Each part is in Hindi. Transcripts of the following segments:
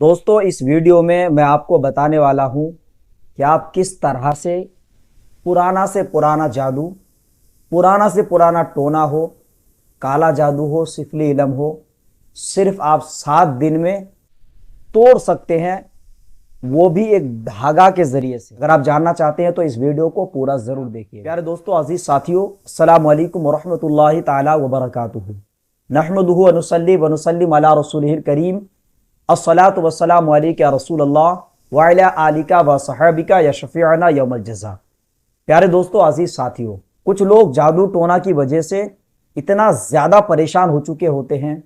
दोस्तों, इस वीडियो में मैं आपको बताने वाला हूं कि आप किस तरह से पुराना जादू, पुराना से पुराना टोना हो, काला जादू हो, सिफली इलम हो, सिर्फ आप 7 दिन में तोड़ सकते हैं, वो भी एक धागा के जरिए से। अगर आप जानना चाहते हैं तो इस वीडियो को पूरा जरूर देखिए। प्यारे दोस्तों, अजीज साथियों, अस्सलाम वालेकुम वरहमतुल्लाहि ताला वबरकातुहू। नहमदुहु व नुसल्ली व नुसल्लिम अला रसूलिहिल करीम। अस्सलातु वस्सलामु अलैका या रसूल अल्लाह व अला आलिका व सहाबिका या शफीअना यौमल जज़ा। प्यारे दोस्तों, अजीज साथियों, कुछ लोग जादू टोना की वजह से इतना ज़्यादा परेशान हो चुके होते हैं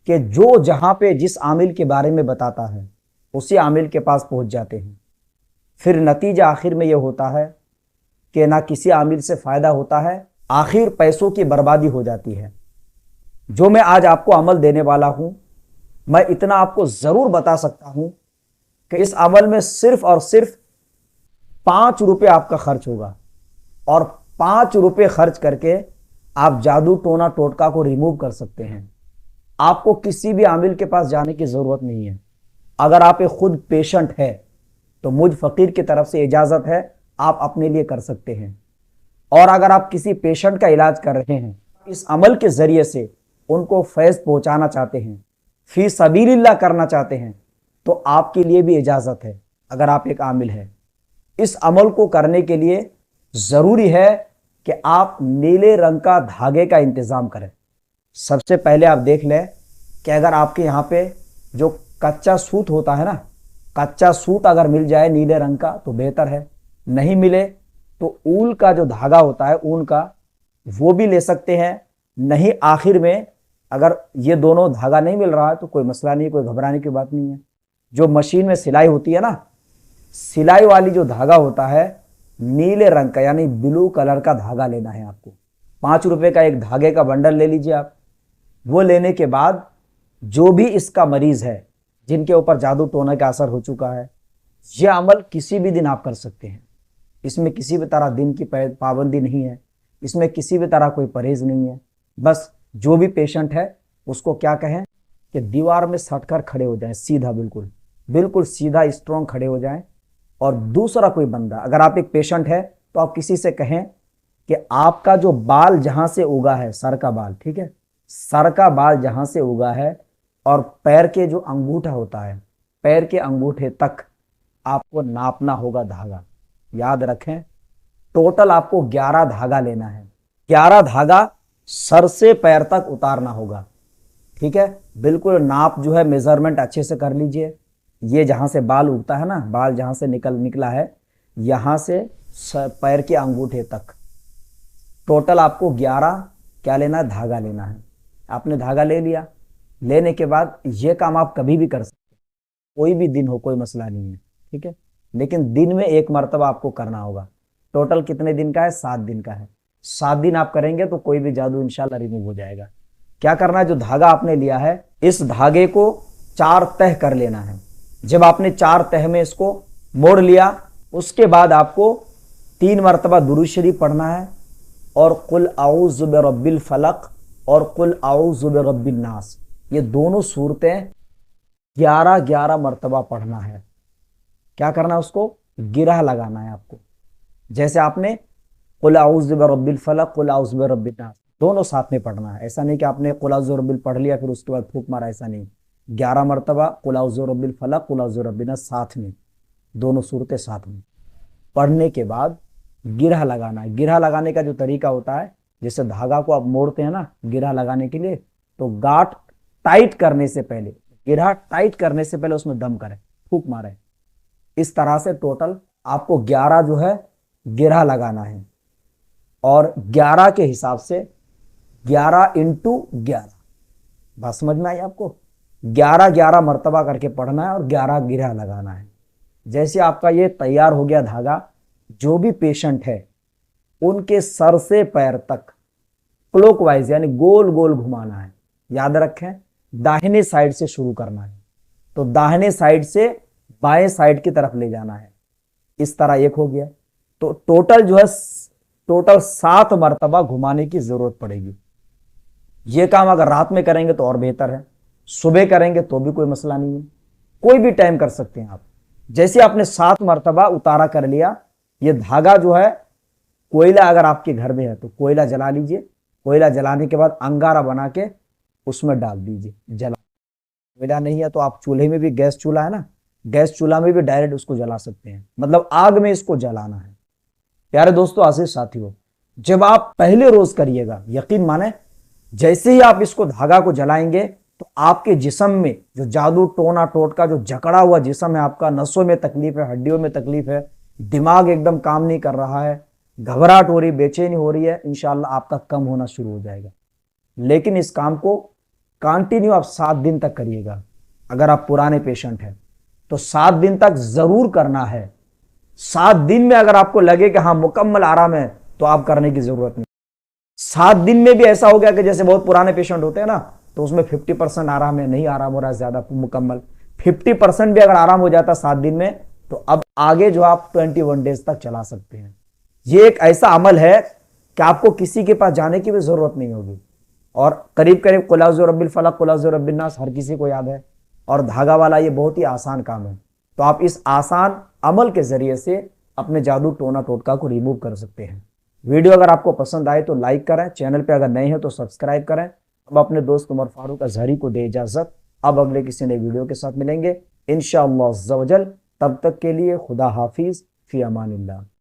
कि जो जहाँ पे जिस आमिल के बारे में बताता है उसी आमिल के पास पहुँच जाते हैं। फिर नतीजा आखिर में यह होता है कि ना किसी आमिल से फ़ायदा होता है, आखिर पैसों की बर्बादी हो जाती है। जो मैं आज आपको अमल देने वाला हूँ, मैं इतना आपको ज़रूर बता सकता हूँ कि इस अमल में सिर्फ और सिर्फ 5 रुपये आपका खर्च होगा और 5 रुपये खर्च करके आप जादू टोना टोटका को रिमूव कर सकते हैं। आपको किसी भी आमिल के पास जाने की ज़रूरत नहीं है। अगर आप एक खुद पेशेंट है तो मुझ फ़कीर की तरफ से इजाज़त है, आप अपने लिए कर सकते हैं। और अगर आप किसी पेशेंट का इलाज कर रहे हैं, इस अमल के ज़रिए से उनको फैज़ पहुँचाना चाहते हैं, फी सबीलिल्लाह करना चाहते हैं, तो आपके लिए भी इजाज़त है। अगर आप एक आमिल है, इस अमल को करने के लिए ज़रूरी है कि आप नीले रंग का धागे का इंतज़ाम करें। सबसे पहले आप देख लें कि अगर आपके यहाँ पे जो कच्चा सूत होता है ना, कच्चा सूत अगर मिल जाए नीले रंग का तो बेहतर है। नहीं मिले तो ऊन का जो धागा होता है, ऊन का, वो भी ले सकते हैं। नहीं, आखिर में अगर ये दोनों धागा नहीं मिल रहा है तो कोई मसला नहीं, कोई घबराने की बात नहीं है। जो मशीन में सिलाई होती है ना, सिलाई वाली जो धागा होता है नीले रंग का, यानी ब्लू कलर का धागा लेना है आपको। 5 रुपये का एक धागे का बंडल ले लीजिए आप। वो लेने के बाद जो भी इसका मरीज है, जिनके ऊपर जादू टोना का असर हो चुका है, यह अमल किसी भी दिन आप कर सकते हैं। इसमें किसी भी तरह दिन की पाबंदी नहीं है, इसमें किसी भी तरह कोई परहेज नहीं है। बस जो भी पेशेंट है उसको क्या कहें कि दीवार में सटकर खड़े हो जाएं, सीधा, बिल्कुल बिल्कुल सीधा स्ट्रॉन्ग खड़े हो जाएं। और दूसरा कोई बंदा, अगर आप एक पेशेंट है तो आप किसी से कहें कि आपका जो बाल जहां से उगा है, सर का बाल, ठीक है, सर का बाल जहां से उगा है और पैर के जो अंगूठा होता है, पैर के अंगूठे तक आपको नापना होगा धागा। याद रखें, टोटल आपको 11 धागा लेना है। 11 धागा सर से पैर तक उतारना होगा, ठीक है। बिल्कुल नाप जो है, मेजरमेंट अच्छे से कर लीजिए। ये जहाँ से बाल उगता है ना, बाल जहाँ से निकला है, यहाँ से पैर के अंगूठे तक टोटल आपको 11 क्या लेना है, धागा लेना है। आपने धागा ले लिया। लेने के बाद ये काम आप कभी भी कर सकते हैं, कोई भी दिन हो, कोई मसला नहीं है, ठीक है। लेकिन दिन में एक मरतबा आपको करना होगा। टोटल कितने दिन का है? 7 दिन का है। 7 दिन आप करेंगे तो कोई भी जादू इंशाल्लाह रिमूव हो जाएगा। क्या करना है, जो धागा आपने लिया है, इस धागे को 4 तह कर लेना है। जब आपने 4 तह में इसको मोड़ लिया, उसके बाद आपको 3 मरतबा दुरूद शरीफ पढ़ना है और कुल आऊज़ु बिरब्बिल फलक और कुल आऊज़ु बिरब्बिन नास, ये दोनों सूरतें 11-11 मरतबा पढ़ना है। क्या करना है, उसको गिरह लगाना है आपको। जैसे आपने कुल आऊज़ु बिरब्बिल फलक, कुल आऊज़ु बिरब्बिन नास दोनों साथ में पढ़ना है। ऐसा नहीं कि आपने कुल आऊज़ु बिरब्बिल पढ़ लिया फिर उसके बाद फूंक मारा, ऐसा नहीं। 11 मरतबा कुल आऊज़ु बिरब्बिल फलक, कुल आऊज़ु बिरब्बिन नास साथ में, दोनों सूरतें साथ में पढ़ने के बाद गिरह लगाना है। गिरह लगाने का जो तरीका होता है, जैसे धागा को आप मोड़ते हैं ना गिरह लगाने के लिए, तो गांठ टाइट करने से पहले, गिरह टाइट करने से पहले उसमें दम करें, फूंक मारें। इस तरह से टोटल आपको 11 जो है गिरह लगाना है। और 11 के हिसाब से 11 × 11, बात समझ में आई आपको? 11-11 मरतबा करके पढ़ना है और 11 गिरह लगाना है। जैसे आपका ये तैयार हो गया धागा, जो भी पेशेंट है उनके सर से पैर तक क्लॉकवाइज यानी गोल गोल घुमाना है। याद रखें, दाहिने साइड से शुरू करना है, तो दाहिने साइड से बाएं साइड की तरफ ले जाना है। इस तरह एक हो गया। तो टोटल जो है, टोटल 7 मरतबा घुमाने की जरूरत पड़ेगी। ये काम अगर रात में करेंगे तो और बेहतर है, सुबह करेंगे तो भी कोई मसला नहीं है। कोई भी टाइम कर सकते हैं आप। जैसे आपने 7 मरतबा उतारा कर लिया, ये धागा जो है, कोयला अगर आपके घर में है तो कोयला जला लीजिए। कोयला जलाने के बाद अंगारा बना के उसमें डाल दीजिए, जला। कोयला नहीं है तो आप चूल्हे में भी, गैस चूल्हा है ना, गैस चूल्हा में भी डायरेक्ट उसको जला सकते हैं, मतलब आग में इसको जलाना है। प्यारे दोस्तों, आशीष साथियों, जब आप पहले रोज करिएगा, यकीन माने जैसे ही आप इसको धागा को जलाएंगे तो आपके जिस्म में जो जादू टोना टोटका जो जकड़ा हुआ जिस्म है आपका, नसों में तकलीफ है, हड्डियों में तकलीफ है, दिमाग एकदम काम नहीं कर रहा है, घबराहट हो रही, बेचैनी हो रही है, इंशाल्लाह आपका कम होना शुरू हो जाएगा। लेकिन इस काम को कंटिन्यू आप 7 दिन तक करिएगा। अगर आप पुराने पेशेंट हैं तो 7 दिन तक जरूर करना है। 7 दिन में अगर आपको लगे कि हाँ मुकम्मल आराम है तो आप करने की जरूरत नहीं। 7 दिन में भी ऐसा हो गया कि जैसे बहुत पुराने पेशेंट होते हैं ना, तो उसमें 50% आराम है, नहीं आराम हो रहा है ज्यादा मुकम्मल, 50% भी अगर आराम हो जाता 7 दिन में, तो अब आगे जो आप 21 डेज तक चला सकते हैं। ये एक ऐसा अमल है कि आपको किसी के पास जाने की भी जरूरत नहीं होगी, और करीब करीब कुल औज़ु बिरब्बिल फलक, कुल औज़ु बिरब्बिन नास हर किसी को याद है, और धागा वाला ये बहुत ही आसान काम है। तो आप इस आसान अमल के जरिए से अपने जादू टोना टोटका को रिमूव कर सकते हैं। वीडियो अगर आपको पसंद आए तो लाइक करें, चैनल पे अगर नए हैं तो सब्सक्राइब करें। अब अपने दोस्त उमर फारूक अजहरी को दे इजाजत। अब अगले किसी नए वीडियो के साथ मिलेंगे इंशाअल्लाह अज़्ज़ा वजल। तब तक के लिए खुदा हाफिज, फी अमानिल्लाह।